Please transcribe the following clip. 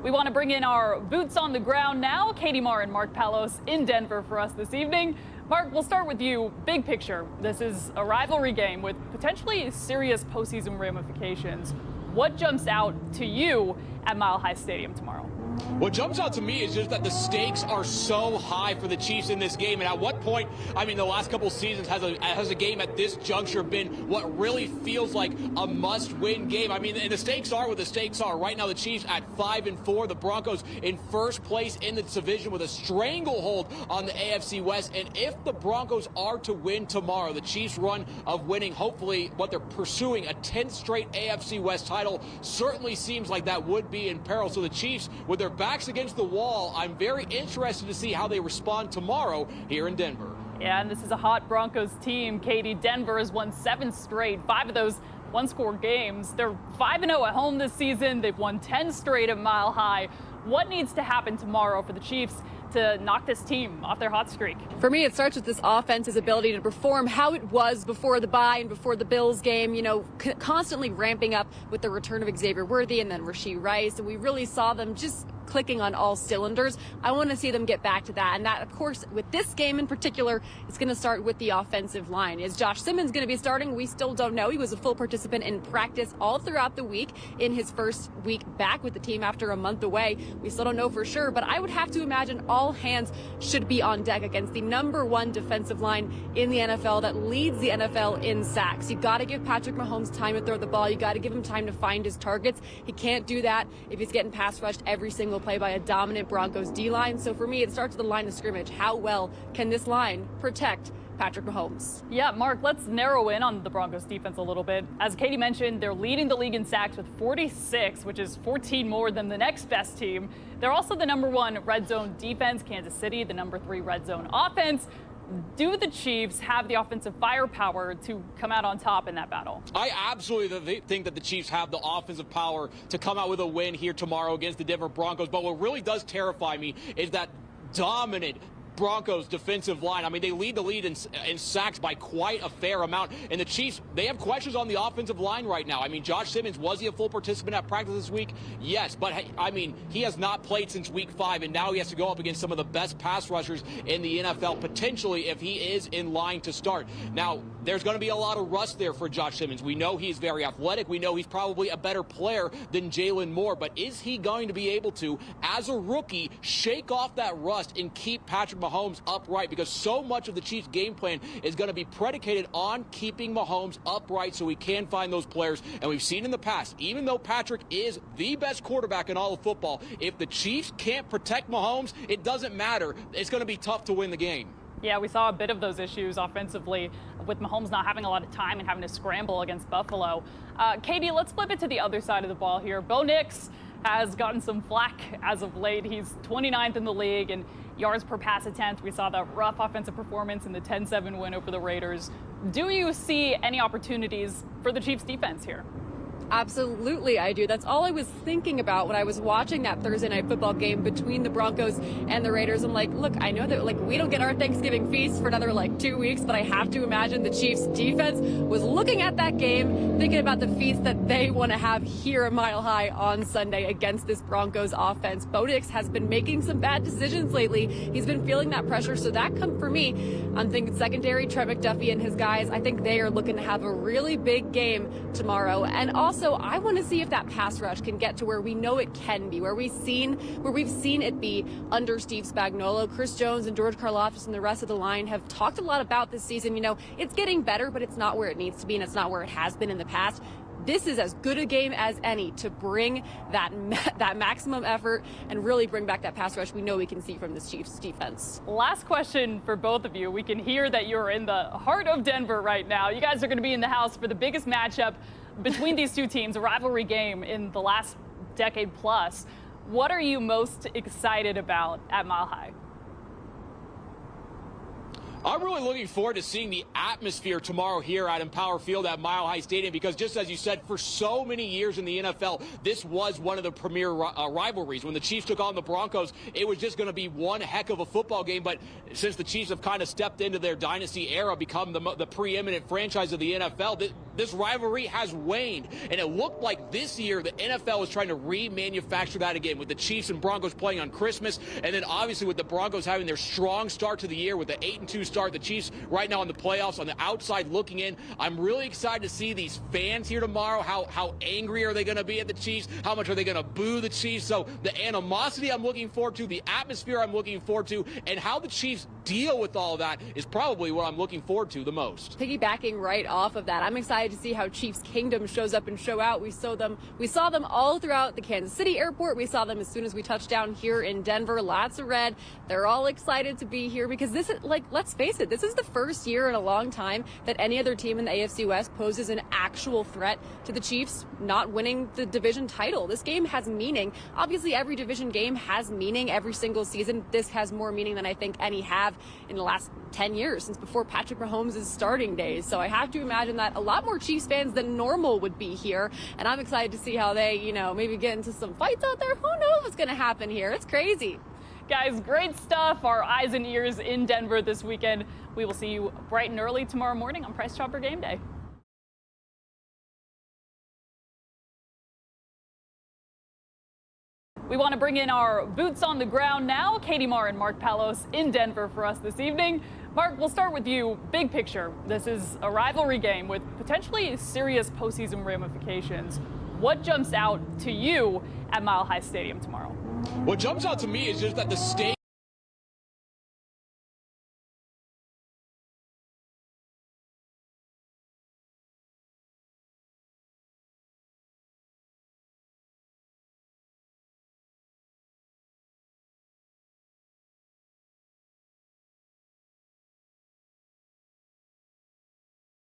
We want to bring in our boots on the ground now. Katie Marr and Mark Palos in Denver for us this evening. Mark, we'll start with you. Big picture. This is a rivalry game with potentially serious postseason ramifications. What jumps out to you at Mile High Stadium tomorrow? What jumps out to me is just that the stakes are so high for the Chiefs in this game. And at what point, I mean, the last couple seasons has a game at this juncture been what really feels like a must-win game? I mean, and the stakes are what the stakes are. Right now, the Chiefs at 5-4, the Broncos in first place in the division with a stranglehold on the AFC West. And if the Broncos are to win tomorrow, the Chiefs' run of winning, hopefully what they're pursuing, a 10th straight AFC West title, certainly seems like that would be in peril. So the Chiefs, with their backs against the wall, I'm very interested to see how they respond tomorrow here in Denver. Yeah, and this is a hot Broncos team. Katie, Denver has won 7 straight, 5 of those one-score games. They're 5-0 at home this season. They've won 10 straight at Mile High. What needs to happen tomorrow for the Chiefs to knock this team off their hot streak? For me, it starts with this offense's ability to perform how it was before the bye and before the Bills game, you know, constantly ramping up with the return of Xavier Worthy and then Rashee Rice. And we really saw them just clicking on all cylinders. I want to see them get back to that. And that, of course, with this game in particular, it's going to start with the offensive line. Is Josh Simmons going to be starting? We still don't know. He was a full participant in practice all throughout the week in his first week back with the team after a month away. We still don't know for sure, but I would have to imagine all hands should be on deck against the #1 defensive line in the NFL that leads the NFL in sacks. You got to give Patrick Mahomes time to throw the ball. You got to give him time to find his targets. He can't do that if he's getting pass rushed every single play by a dominant Broncos D-line. So for me, it starts at the line of scrimmage. How well can this line protect Patrick Mahomes? Yeah, Mark, let's narrow in on the Broncos defense a little bit. As Katie mentioned, they're leading the league in sacks with 46, which is 14 more than the next best team. They're also the #1 red zone defense, Kansas City, the #3 red zone offense. Do the Chiefs have the offensive firepower to come out on top in that battle? I absolutely think that the Chiefs have the offensive power to come out with a win here tomorrow against the Denver Broncos. But what really does terrify me is that dominant Broncos defensive line. I mean, they lead the lead in sacks by quite a fair amount. And the Chiefs, they have questions on the offensive line right now. I mean, Josh Simmons, was he a full participant at practice this week? Yes, but I mean, he has not played since week 5, and now he has to go up against some of the best pass rushers in the NFL, potentially, if he is in line to start. Now, there's going to be a lot of rust there for Josh Simmons. We know he's very athletic. We know he's probably a better player than Jalen Moore, but is he going to be able to, as a rookie, shake off that rust and keep Patrick Mahomes upright? Because so much of the Chiefs' game plan is going to be predicated on keeping Mahomes upright so he can find those players. And we've seen in the past, even though Patrick is the best quarterback in all of football, if the Chiefs can't protect Mahomes, it doesn't matter. It's going to be tough to win the game. Yeah, we saw a bit of those issues offensively with Mahomes not having a lot of time and having to scramble against Buffalo. Katie, let's flip it to the other side of the ball here. Bo Nix has gotten some flack as of late. He's 29th in the league in yards per pass attempt. We saw that rough offensive performance in the 10-7 win over the Raiders. Do you see any opportunities for the Chiefs defense here? Absolutely, I do. That's all I was thinking about when I was watching that Thursday night football game between the Broncos and the Raiders. I'm like, look, I know that we don't get our Thanksgiving feast for another 2 weeks, but I have to imagine the Chiefs defense was looking at that game, thinking about the feast that they want to have here at Mile High on Sunday against this Broncos offense. Bo Nix has been making some bad decisions lately. He's been feeling that pressure, so that comes for me. I'm thinking secondary, Trent McDuffie and his guys. I think they are looking to have a really big game tomorrow. And also, I want to see if that pass rush can get to where we know it can be, where we've seen it be under Steve Spagnuolo. Chris Jones and George Karlaftis and the rest of the line have talked a lot about this season. You know, it's getting better, but it's not where it needs to be, and it's not where it has been in the past. This is as good a game as any to bring that maximum effort and really bring back that pass rush we know we can see from this Chiefs defense. Last question for both of you. We can hear that you're in the heart of Denver right now. You guys are going to be in the house for the biggest matchup between these two teams, a rivalry game in the last decade plus. What are you most excited about at Mile High? I'm really looking forward to seeing the atmosphere tomorrow here at Empower Field at Mile High Stadium, because just as you said, for so many years in the NFL, this was one of the premier rivalries. When the Chiefs took on the Broncos, it was just going to be one heck of a football game. But since the Chiefs have kind of stepped into their dynasty era, become the preeminent franchise of the NFL, this rivalry has waned, and it looked like this year the NFL was trying to remanufacture that again with the Chiefs and Broncos playing on Christmas, and then obviously with the Broncos having their strong start to the year with the 8-2 start. The Chiefs right now in the playoffs on the outside looking in. I'm really excited to see these fans here tomorrow. How angry are they going to be at the Chiefs? How much are they going to boo the Chiefs? So the animosity I'm looking forward to, the atmosphere I'm looking forward to, and how the Chiefs deal with all of that is probably what I'm looking forward to the most. Piggybacking right off of that, I'm excited to see how Chiefs Kingdom shows up and show out. We saw them all throughout the Kansas City airport. We saw them as soon as we touched down here in Denver. Lots of red. They're all excited to be here because this is, like, let's face it, this is the first year in a long time that any other team in the AFC West poses an actual threat to the Chiefs not winning the division title. This game has meaning. Obviously, every division game has meaning every single season. This has more meaning than I think any have in the last 10 years, since before Patrick Mahomes' starting days. So I have to imagine that a lot more Chiefs fans than normal would be here. And I'm excited to see how they, maybe get into some fights out there. Who knows what's going to happen here? It's crazy. Guys, great stuff. Our eyes and ears in Denver this weekend. We will see you bright and early tomorrow morning on Price Chopper Game Day. We want to bring in our boots on the ground now. Katie Marr and Mark Palos in Denver for us this evening. Mark, we'll start with you. Big picture. This is a rivalry game with potentially serious postseason ramifications. What jumps out to you at Mile High Stadium tomorrow? What jumps out to me is just that the state